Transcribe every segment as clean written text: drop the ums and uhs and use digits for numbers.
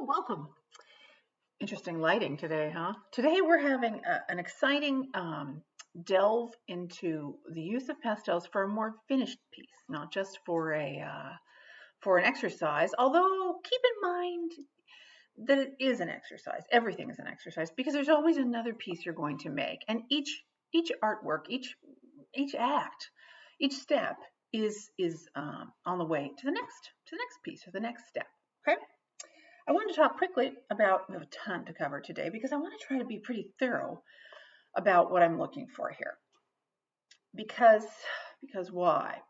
Welcome. Interesting lighting today, huh? Today we're having an exciting delve into the use of pastels for a more finished piece, not just for an exercise. Although keep in mind that it is an exercise. Everything is an exercise because there's always another piece you're going to make, and each artwork, each act, each step is on the way to the next piece or the next step. Okay. I wanted to talk quickly about, we have a ton to cover today because I want to try to be pretty thorough about what I'm looking for here. Because why?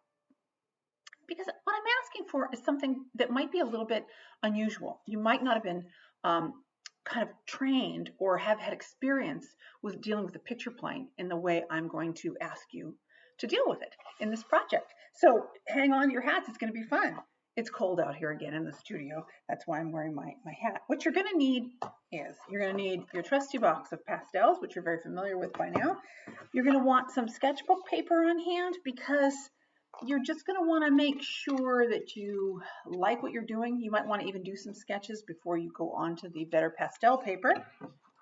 Because what I'm asking for is something that might be a little bit unusual. You might not have been kind of trained or have had experience with dealing with the picture plane in the way I'm going to ask you to deal with it in this project. So hang on to your hats, it's going to be fun. It's cold out here again in the studio. That's why I'm wearing my hat. What you're going to need is, you're going to need your trusty box of pastels, which you're very familiar with by now. You're going to want some sketchbook paper on hand because you're just going to want to make sure that you like what you're doing. You might want to even do some sketches before you go on to the better pastel paper.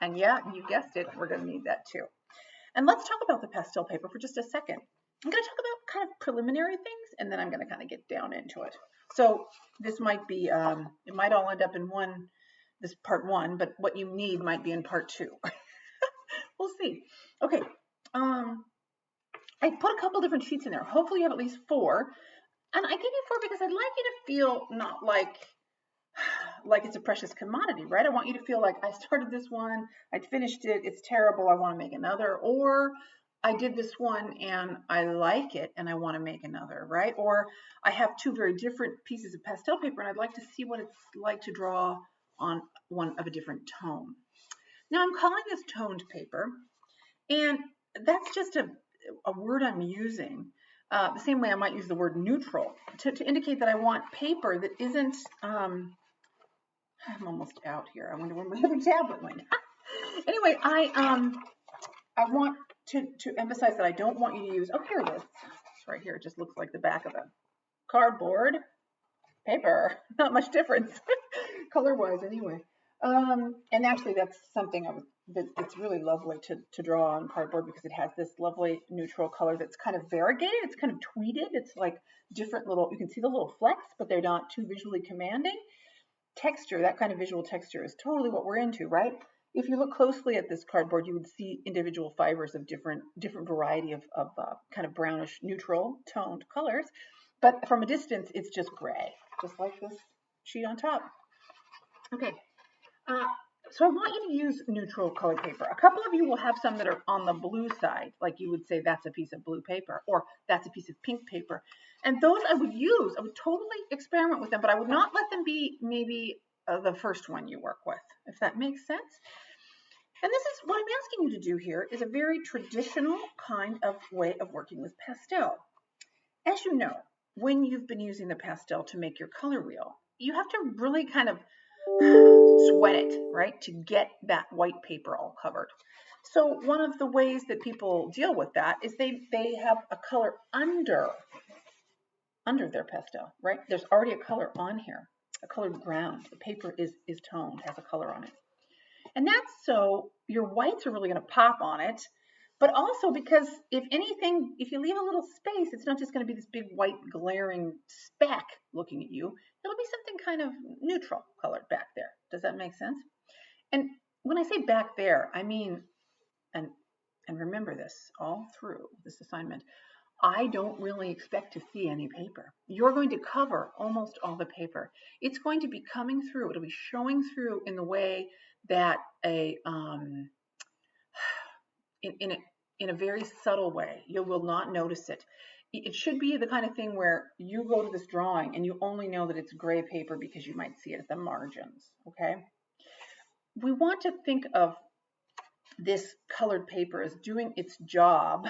And yeah, you guessed it, we're going to need that too. And let's talk about the pastel paper for just a second. I'm going to talk about kind of preliminary things, and then I'm going to kind of get down into it. So this might be, it might all end up in this part one, but what you need might be in part two. We'll see. Okay. I put a couple different sheets in there. Hopefully you have at least 4. And I give you 4 because I'd like you to feel not like it's a precious commodity, right? I want you to feel like I started this one, I finished it, it's terrible, I want to make another, or I did this one and I like it and I want to make another, right? Or I have 2 very different pieces of pastel paper and I'd like to see what it's like to draw on one of a different tone. Now I'm calling this toned paper, and that's just a word I'm using the same way I might use the word neutral to indicate that I want paper that isn't, I'm almost out here. I wonder where my other tablet went. Anyway, I want to emphasize that I don't want you to use, oh, here it is. It's right here. It just looks like the back of a cardboard paper. Not much difference color-wise anyway. And actually that's something that's really lovely to draw on cardboard because it has this lovely neutral color that's kind of variegated. It's kind of tweeted. It's like different little, you can see the little flecks, but they're not too visually commanding. Texture, that kind of visual texture is totally what we're into, right? If you look closely at this cardboard, you would see individual fibers of different variety of kind of brownish, neutral toned colors. But from a distance, it's just gray, just like this sheet on top. Okay, so I want you to use neutral colored paper. A couple of you will have some that are on the blue side, like you would say that's a piece of blue paper, or that's a piece of pink paper. And those I would totally experiment with them, but I would not let them be maybe the first one you work with, if that makes sense. And this is what I'm asking you to do here is a very traditional kind of way of working with pastel. As you know, when you've been using the pastel to make your color wheel, you have to really kind of sweat it, right, to get that white paper all covered. So one of the ways that people deal with that is they have a color under their pastel, right? There's already a color on here, a colored ground. The paper is toned, has a color on it. And that's so your whites are really going to pop on it, but also because if you leave a little space, it's not just going to be this big white glaring speck looking at you. It'll be something kind of neutral colored back there. Does that make sense? And when I say back there, I mean, and remember this all through this assignment, I don't really expect to see any paper. You're going to cover almost all the paper. It's going to be coming through. It'll be showing through in the way that in a very subtle way. You will not notice it. It should be the kind of thing where you go to this drawing and you only know that it's gray paper because you might see it at the margins, okay? We want to think of this colored paper as doing its job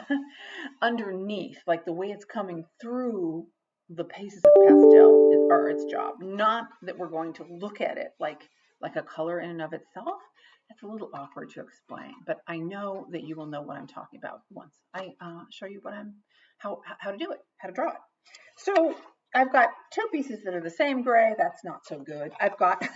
underneath, like the way it's coming through the pieces of pastel are its job. Not that we're going to look at it like a color in and of itself. That's a little awkward to explain, but I know that you will know what I'm talking about once I show you how to do it, how to draw it. So I've got two pieces that are the same gray. That's not so good. I've got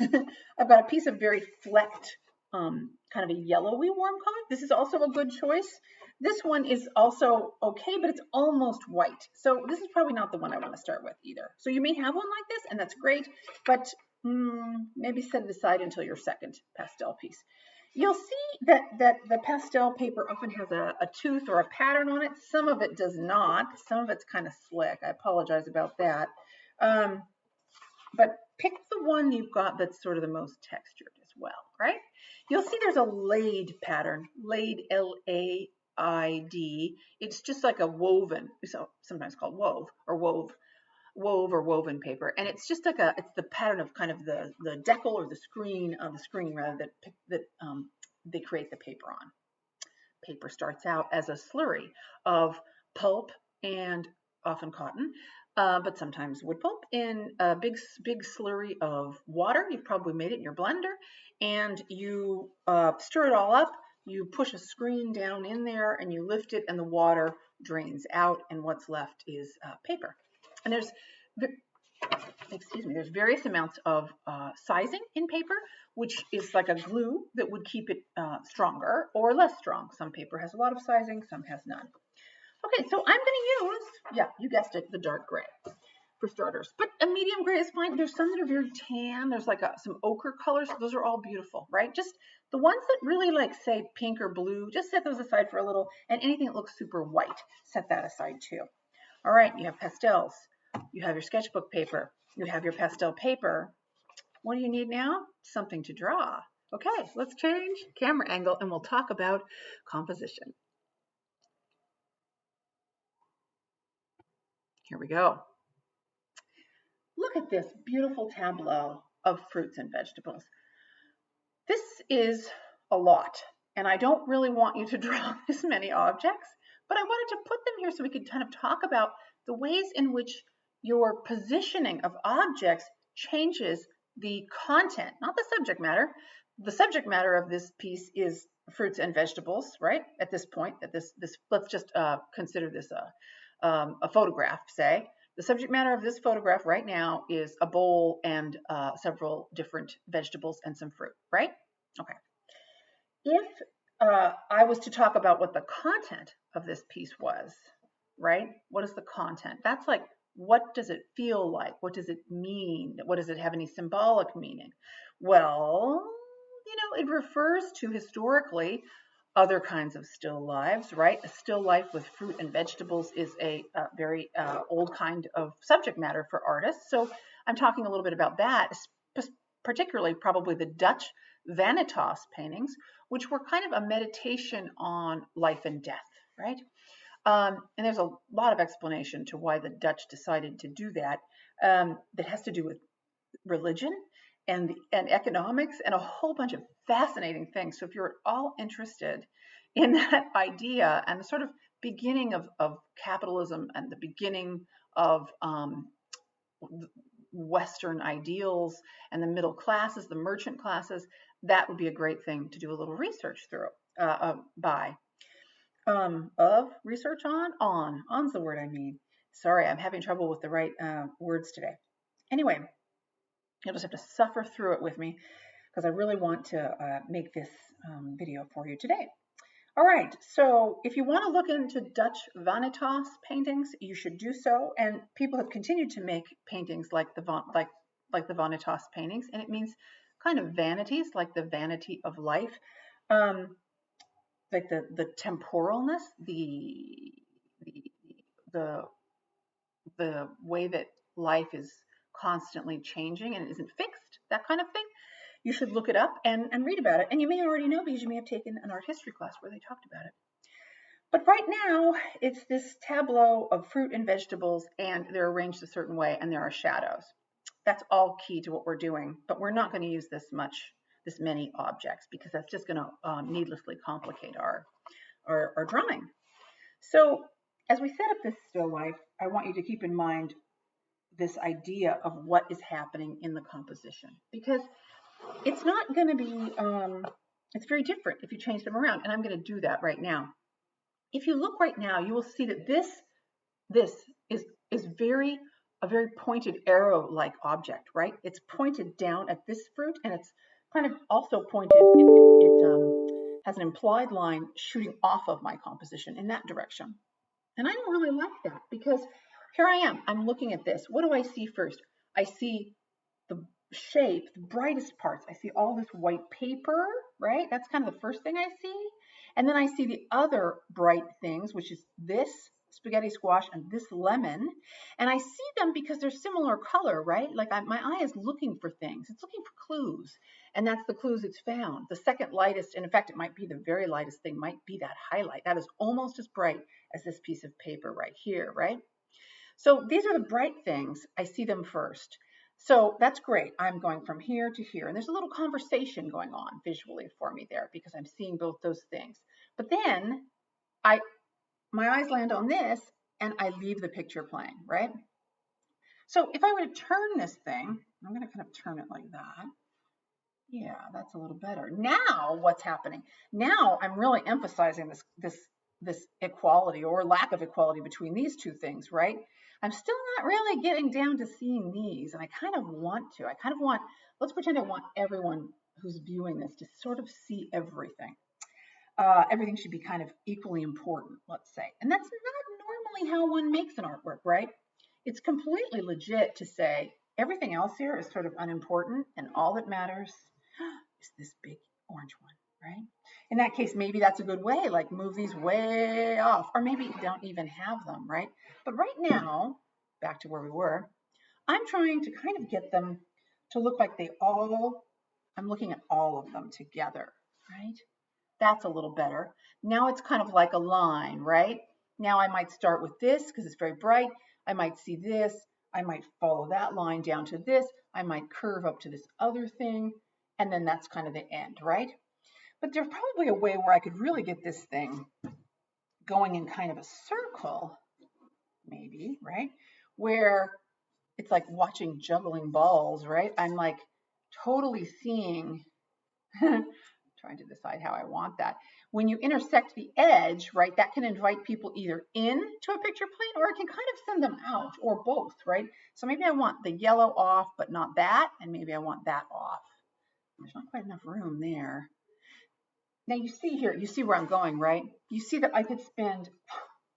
I've got a piece of very flecked, kind of a yellowy warm color. This is also a good choice. This one is also okay, but it's almost white. So this is probably not the one I want to start with either. So you may have one like this, and that's great, but maybe set it aside until your second pastel piece. You'll see that the pastel paper often has a tooth or a pattern on it. Some of it does not. Some of it's kind of slick. I apologize about that. Um, but pick the one you've got that's sort of the most textured as well, right? You'll see there's a laid pattern, laid, L-A-I-D. It's just like a woven, so sometimes called wove or woven paper, and it's just like it's the pattern of kind of the decal or the screen rather that they create the paper on. Paper starts out as a slurry of pulp and often cotton, but sometimes wood pulp in a big slurry of water. You've probably made it in your blender, and you stir it all up. You push a screen down in there, and you lift it, and the water drains out, and what's left is paper. And there's various amounts of sizing in paper, which is like a glue that would keep it stronger or less strong. Some paper has a lot of sizing, some has none. Okay, so I'm going to use, yeah, you guessed it, the dark gray for starters. But a medium gray is fine. There's some that are very tan. There's like some ochre colors. Those are all beautiful, right? Just the ones that really like, say, pink or blue, just set those aside for a little. And anything that looks super white, set that aside too. All right, you have pastels. You have your sketchbook paper. You have your pastel paper. What do you need now? Something to draw. Okay, let's change camera angle and we'll talk about composition. Here we go. Look at this beautiful tableau of fruits and vegetables. This is a lot, and I don't really want you to draw this many objects, but I wanted to put them here so we could kind of talk about the ways in which your positioning of objects changes the content, not the subject matter. The subject matter of this piece is fruits and vegetables, right? At this point, let's just consider this a photograph, say. The subject matter of this photograph right now is a bowl and several different vegetables and some fruit, right? Okay. If I was to talk about what the content of this piece was, right? What is the content? That's like, what does it feel like? What does it mean? What does it have any symbolic meaning? Well, it refers to historically other kinds of still lives, right? A still life with fruit and vegetables is a very old kind of subject matter for artists. So I'm talking a little bit about that, particularly probably the Dutch vanitas paintings, which were kind of a meditation on life and death, right? And there's a lot of explanation to why the Dutch decided to do that. That has to do with religion and economics and a whole bunch of fascinating things. So if you're at all interested in that idea and the sort of beginning of capitalism and the beginning of Western ideals and the middle classes, the merchant classes, that would be a great thing to do a little research through research on's the word I mean. Sorry, I'm having trouble with the right words today. Anyway, you'll just have to suffer through it with me because I really want to make this video for you today. All right, so if you want to look into Dutch vanitas paintings, you should do so. And people have continued to make paintings like the vanitas paintings, and it means kind of vanities, like the vanity of life, like the temporalness, the way that life is constantly changing and it isn't fixed, that kind of thing. You should look it up and read about it. And you may already know because you may have taken an art history class where they talked about it. But right now, it's this tableau of fruit and vegetables, and they're arranged a certain way, and there are shadows. That's all key to what we're doing, but we're not going to use this many objects because that's just going to needlessly complicate our drawing. So as we set up this still life, I want you to keep in mind this idea of what is happening in the composition, because it's not going to be, it's very different if you change them around, and I'm going to do that right now. If you look right now, you will see that this is very a a very pointed arrow-like object, right? It's pointed down at this fruit, and it's kind of also pointed, it has an implied line shooting off of my composition in that direction. And I don't really like that because here I am, I'm looking at this. What do I see first? I see the shape, the brightest parts. I see all this white paper, right? That's kind of the first thing I see. And then I see the other bright things, which is this spaghetti squash and this lemon. And I see them because they're similar color, right? Like my eye is looking for things. It's looking for clues. And that's the clues it's found. The second lightest, and in fact, it might be the very lightest thing, might be that highlight. That is almost as bright as this piece of paper right here, right? So these are the bright things. I see them first. So that's great. I'm going from here to here. And there's a little conversation going on visually for me there because I'm seeing both those things. But then my eyes land on this and I leave the picture playing, right? So if I were to turn this thing, I'm going to kind of turn it like that. Yeah, that's a little better. Now what's happening? Now I'm really emphasizing this equality or lack of equality between these two things, right? I'm still not really getting down to seeing these, and I kind of want to. I kind of want, let's pretend I want everyone who's viewing this to sort of see everything. Everything should be kind of equally important, let's say. And that's not normally how one makes an artwork, right? It's completely legit to say everything else here is sort of unimportant, and all that matters is this big orange one, right? In that case, maybe that's a good way, like move these way off, or maybe don't even have them, right? But right now, back to where we were, I'm trying to kind of get them to look like I'm looking at all of them together, right? That's a little better. Now it's kind of like a line, right? Now I might start with this because it's very bright. I might see this. I might follow that line down to this. I might curve up to this other thing. And then that's kind of the end, right? But there's probably a way where I could really get this thing going in kind of a circle, maybe, right? Where it's like watching juggling balls, right? I'm like totally seeing trying to decide how I want that. When you intersect the edge, right, that can invite people either in to a picture plane or it can kind of send them out or both, right? So maybe I want the yellow off, but not that, and maybe I want that off. There's not quite enough room there. Now you see here, you see where I'm going, right? You see that I could spend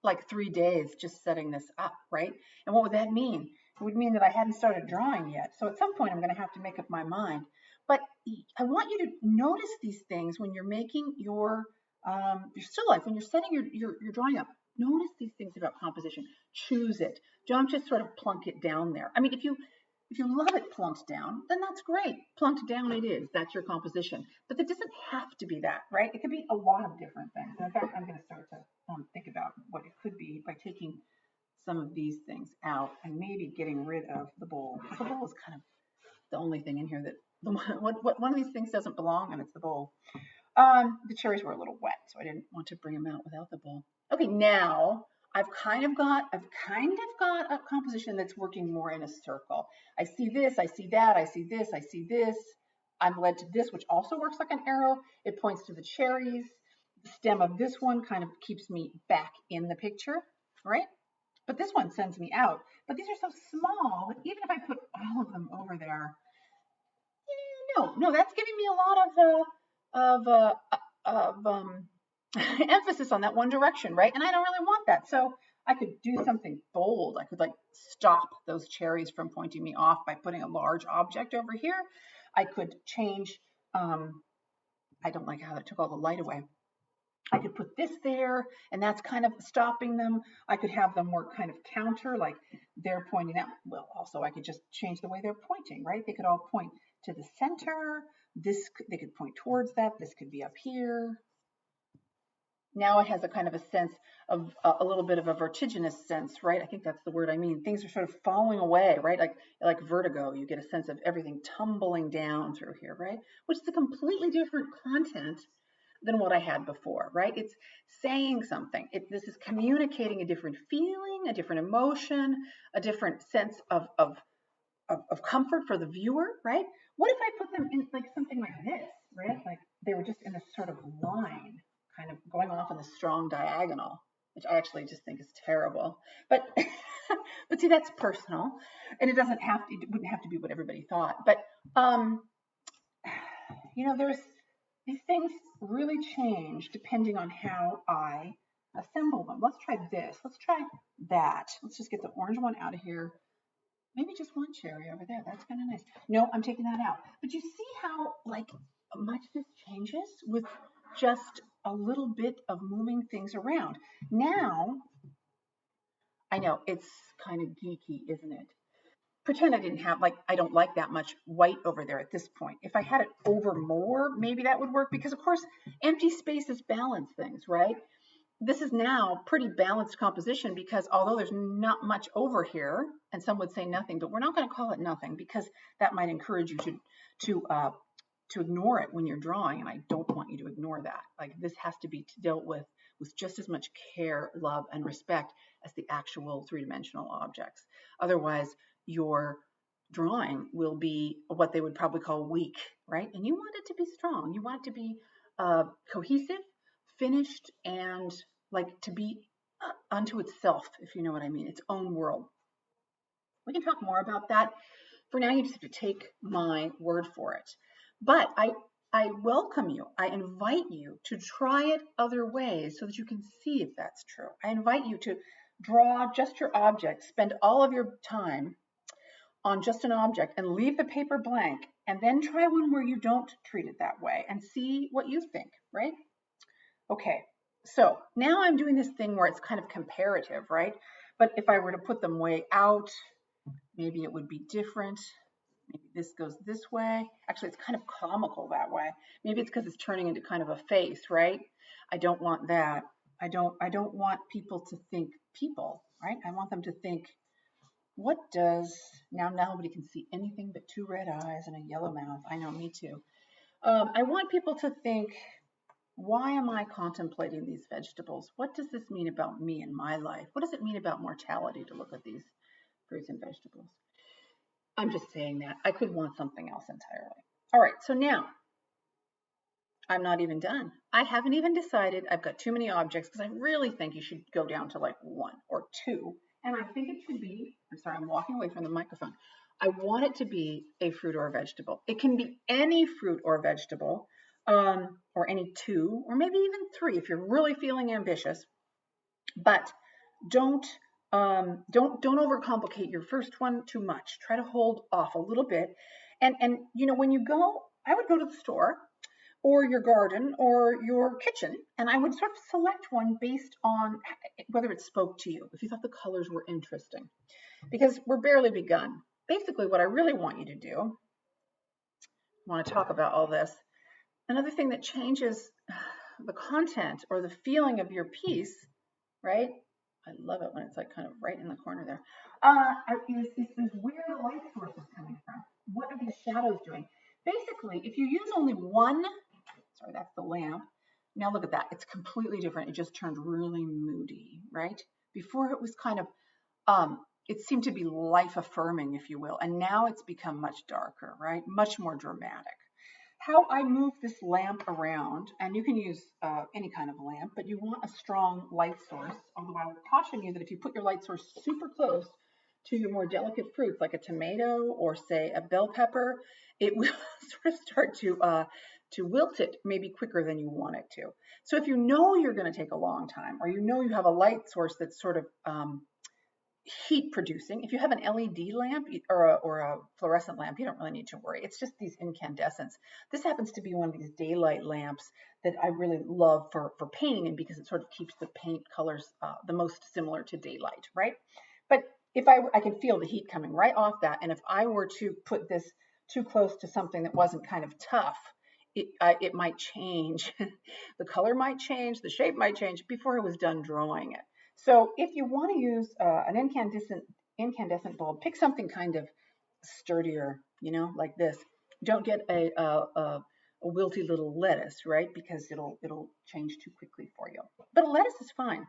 like 3 days just setting this up, right? And what would that mean? It would mean that I hadn't started drawing yet. So at some point I'm going to have to make up my mind. But I want you to notice these things when you're making your still life, when you're setting your drawing up. Notice these things about composition. Choose it. Don't just sort of plunk it down there. I mean, if you love it plunked down, then that's great. Plunked down it is. That's your composition. But it doesn't have to be that, right? It could be a lot of different things. And in fact, I'm going to start to think about what it could be by taking some of these things out and maybe getting rid of the bowl. The bowl is kind of the only thing in here that one of these things doesn't belong, and it's the bowl. The cherries were a little wet, so I didn't want to bring them out without the bowl. Okay, now I've kind of got a composition that's working more in a circle. I see this, I see that, I see this, I see this. I'm led to this, which also works like an arrow. It points to the cherries. The stem of this one kind of keeps me back in the picture, right? But this one sends me out. But these are so small that even if I put all of them over there, no, that's giving me a lot of emphasis on that one direction, right? And I don't really want that. So I could do something bold. I could like stop those cherries from pointing me off by putting a large object over here. I could change, I don't like how that took all the light away. I could put this there, and that's kind of stopping them. I could have them work kind of counter, like they're pointing out. Well, also I could just change the way they're pointing, right? They could all point to the center. They could point towards that. This could be up here. Now it has a kind of a sense of a little bit of a vertiginous sense, right? I think that's the word I mean. Things are sort of falling away, right? Like vertigo. You get a sense of everything tumbling down through here, right? Which is a completely different content than what I had before, right? It's saying something. This is communicating a different feeling, a different emotion, a different sense of comfort for the viewer, right? What if I put them in like something like this, right? Like they were just in this sort of line, kind of going off in a strong diagonal. which I actually just think is terrible. But but see, that's personal, and it wouldn't have to be what everybody thought. But um, there's these things really change depending on how I assemble them. Let's try this. Let's try that. Let's just get the orange one out of here. Maybe just one cherry over there. That's kind of nice. No, I'm taking that out. But you see how like much this changes with just a little bit of moving things around. Now, I know it's kind of geeky, isn't it? Pretend I didn't have, like, I don't like that much white over there at this point. If I had it over more, maybe that would work because, of course, empty spaces balance things, right? This is now pretty balanced composition because although there's not much over here, and some would say nothing, but we're not going to call it nothing because that might encourage you to to ignore it when you're drawing, and I don't want you to ignore that. Like, this has to be dealt with just as much care, love, and respect as the actual three-dimensional objects. Otherwise, your drawing will be what they would probably call weak, right? And you want it to be strong. You want it to be cohesive, finished, and like to be unto itself, if you know what I mean, its own world. We can talk more about that. For now, you just have to take my word for it. But I welcome you. I invite you to try it other ways so that you can see if that's true. I invite you to draw just your object, spend all of your time on just an object and leave the paper blank, and then try one where you don't treat it that way and see what you think, right? Okay, so now I'm doing this thing where it's kind of comparative, right? But if I were to put them way out, maybe it would be different. Maybe this goes this way. Actually, it's kind of comical that way. Maybe it's because it's turning into kind of a face, right? I don't want that. I don't want people to think people, right? I want them to think, what does, now nobody can see anything but two red eyes and a yellow mouth. I know, me too. I want people to think, why am I contemplating these vegetables? What does this mean about me and my life? What does it mean about mortality to look at these fruits and vegetables? I'm just saying that. I could want something else entirely. All right, so now I'm not even done. I haven't even decided. I've got too many objects because I really think you should go down to like one or two. And I think it should be, I'm sorry, I'm walking away from the microphone. I want it to be a fruit or a vegetable. It can be any fruit or vegetable, or any two, or maybe even three if you're really feeling ambitious. But don't don't overcomplicate your first one too much. Try to hold off a little bit. And when you go, I would go to the store or your garden or your kitchen, and I would sort of select one based on whether it spoke to you, if you thought the colors were interesting, because we're barely begun. Basically, what I really want you to do, I want to talk about all this. Another thing that changes the content or the feeling of your piece, right? I love it when it's like kind of right in the corner there. Is where the light source is coming from. What are these shadows doing? Basically, if you use only one, sorry, that's the lamp. Now look at that. It's completely different. It just turned really moody, right? Before it was kind of, it seemed to be life affirming, if you will. And now it's become much darker, right? Much more dramatic. How I move this lamp around, and you can use any kind of lamp, but you want a strong light source, although I would caution you that if you put your light source super close to your more delicate fruits, like a tomato or say a bell pepper, it will sort of start to wilt it maybe quicker than you want it to. So if you know you're going to take a long time, or you know you have a light source that's sort of heat producing. If you have an LED lamp or a fluorescent lamp, you don't really need to worry. It's just these incandescents. This happens to be one of these daylight lamps that I really love for painting, and because it sort of keeps the paint colors the most similar to daylight, right? But if I can feel the heat coming right off that, and if I were to put this too close to something that wasn't kind of tough, it might change. The color might change, the shape might change before I was done drawing it. So if you want to use an incandescent bulb, pick something kind of sturdier, like this. Don't get a wilty little lettuce, right? Because it'll change too quickly for you. But a lettuce is fine.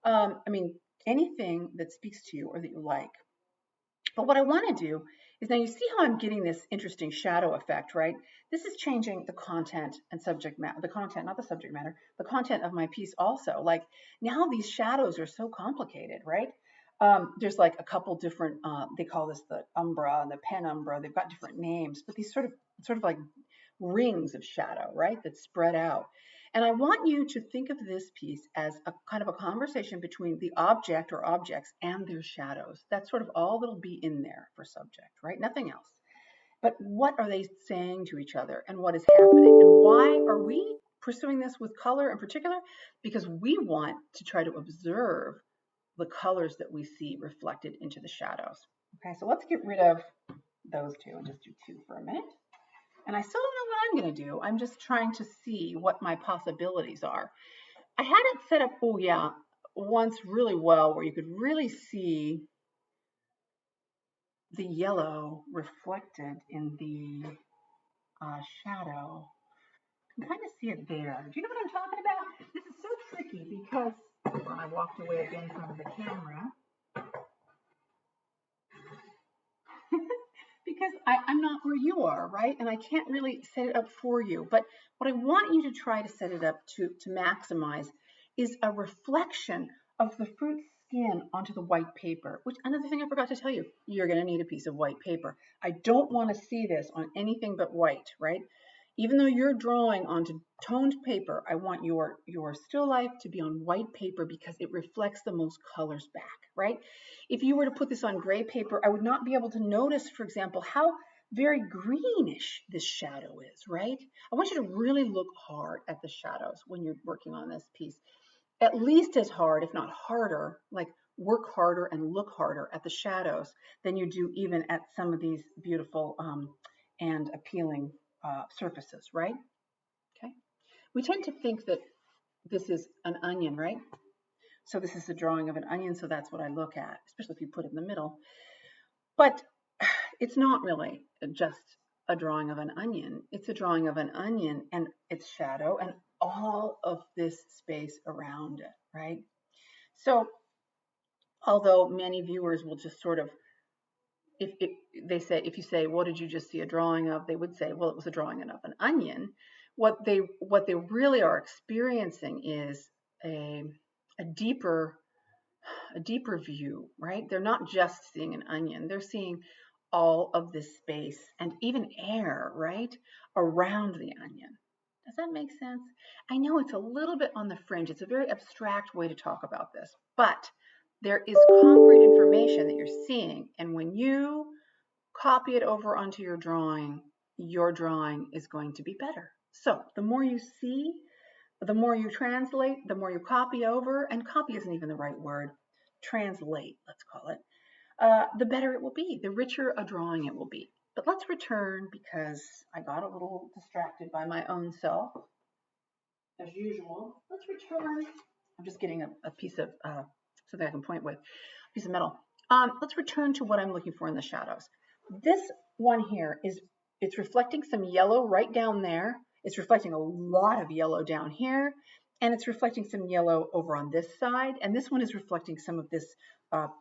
I mean, anything that speaks to you or that you like. But what I want to do is now you see how I'm getting this interesting shadow effect, right? This is changing the content and subject matter, the content, not the subject matter, the content of my piece also. Like now these shadows are so complicated, right? There's like a couple different, they call this the umbra and the penumbra. They've got different names, but these sort of like rings of shadow, right? That spread out. And I want you to think of this piece as a kind of a conversation between the object or objects and their shadows. That's sort of all that'll be in there for subject, right? Nothing else. But what are they saying to each other and what is happening? And why are we pursuing this with color in particular? Because we want to try to observe the colors that we see reflected into the shadows. Okay, so let's get rid of those two and just do two for a minute. And I still don't know what I'm going to do. I'm just trying to see what my possibilities are. I had it set up, oh yeah, once really well where you could really see the yellow reflected in the shadow. You can kind of see it there. Do you know what I'm talking about? This is so tricky because when I walked away again from the camera, because I'm not where you are, right? And I can't really set it up for you. But what I want you to try to set it up to maximize is a reflection of the fruit skin onto the white paper, which another thing I forgot to tell you, you're going to need a piece of white paper. I don't want to see this on anything but white, right? Even though you're drawing onto toned paper, I want your still life to be on white paper because it reflects the most colors back, right? If you were to put this on gray paper, I would not be able to notice, for example, how very greenish this shadow is, right? I want you to really look hard at the shadows when you're working on this piece. At least as hard, if not harder, like work harder and look harder at the shadows than you do even at some of these beautiful and appealing surfaces, right? Okay. We tend to think that this is an onion, right? So this is a drawing of an onion, so that's what I look at, especially if you put it in the middle. But it's not really just a drawing of an onion. It's a drawing of an onion and its shadow and all of this space around it, right? So although many viewers will just sort of, if you say, what did you just see a drawing of? They would say, well, it was a drawing of an onion. What they really are experiencing is a deeper view, right? They're not just seeing an onion. They're seeing all of this space and even air, right, around the onion. Does that make sense? I know it's a little bit on the fringe. It's a very abstract way to talk about this, but there is concrete information that you're seeing. And when you copy it over onto your drawing is going to be better. So the more you see, the more you translate, the more you copy over, and copy isn't even the right word, translate, let's call it, the better it will be, the richer a drawing it will be. But let's return because I got a little distracted by my own self, as usual. Let's return. I'm just getting a piece of something I can point with, a piece of metal. Let's return to what I'm looking for in the shadows. This one here it's reflecting some yellow right down there. It's reflecting a lot of yellow down here, and it's reflecting some yellow over on this side. And this one is reflecting some of this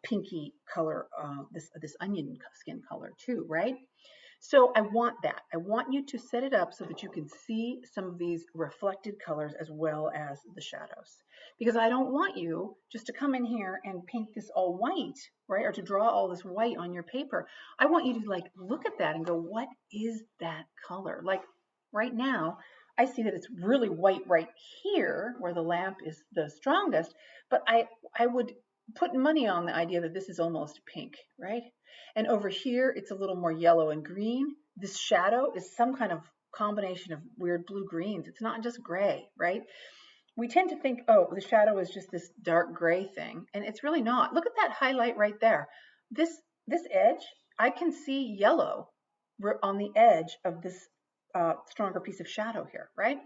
pinky color, this onion skin color too, right? So I want that. I want you to set it up so that you can see some of these reflected colors as well as the shadows. Because I don't want you just to come in here and paint this all white, right? Or to draw all this white on your paper. I want you to like look at that and go, what is that color? Like right now, I see that it's really white right here where the lamp is the strongest, but I would put money on the idea that this is almost pink, right? And over here, it's a little more yellow and green. This shadow is some kind of combination of weird blue greens. It's not just gray, right? We tend to think, oh, the shadow is just this dark gray thing, and it's really not. Look at that highlight right there. This edge, I can see yellow on the edge of this stronger piece of shadow here, right?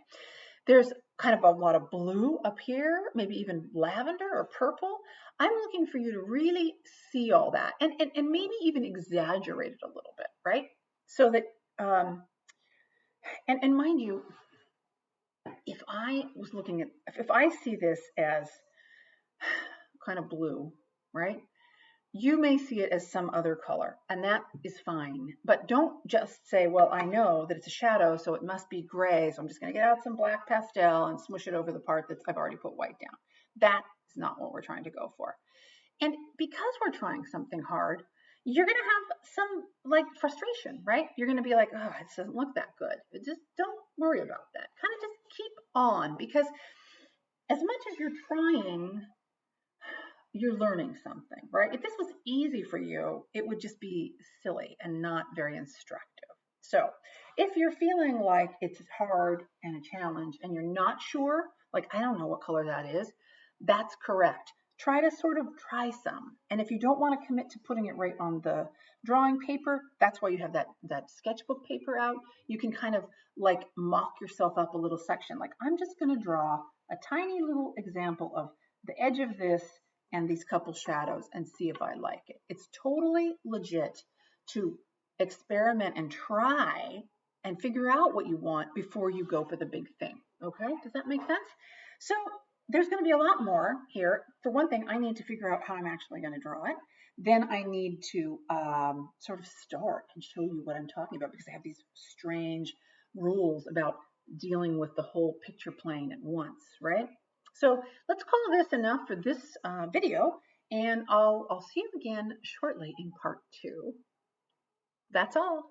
There's kind of a lot of blue up here, maybe even lavender or purple. I'm looking for you to really see all that and maybe even exaggerate it a little bit, right? So that, and mind you, if I was looking at, if I see this as kind of blue, right? You may see it as some other color, and that is fine. But don't just say, well, I know that it's a shadow, so it must be gray, so I'm just going to get out some black pastel and smush it over the part that I've already put white down. That is not what we're trying to go for. And because we're trying something hard, you're going to have some like frustration, right? You're going to be like, oh, this doesn't look that good. Just don't worry about that. Kind of just keep on, because as much as you're trying, you're learning something, right? If this was easy for you, it would just be silly and not very instructive. So if you're feeling like it's hard and a challenge and you're not sure, like, I don't know what color that is, that's correct. Try to sort of try some. And if you don't want to commit to putting it right on the drawing paper, that's why you have that sketchbook paper out. You can kind of like mock yourself up a little section. Like, I'm just going to draw a tiny little example of the edge of this and these couple shadows and see if I like it. It's totally legit to experiment and try and figure out what you want before you go for the big thing. Okay, does that make sense? So there's going to be a lot more here. For one thing, I need to figure out how I'm actually going to draw it. Then I need to sort of start and show you what I'm talking about, because I have these strange rules about dealing with the whole picture plane at once, right? So let's call this enough for this video, and I'll see you again shortly in part 2. That's all.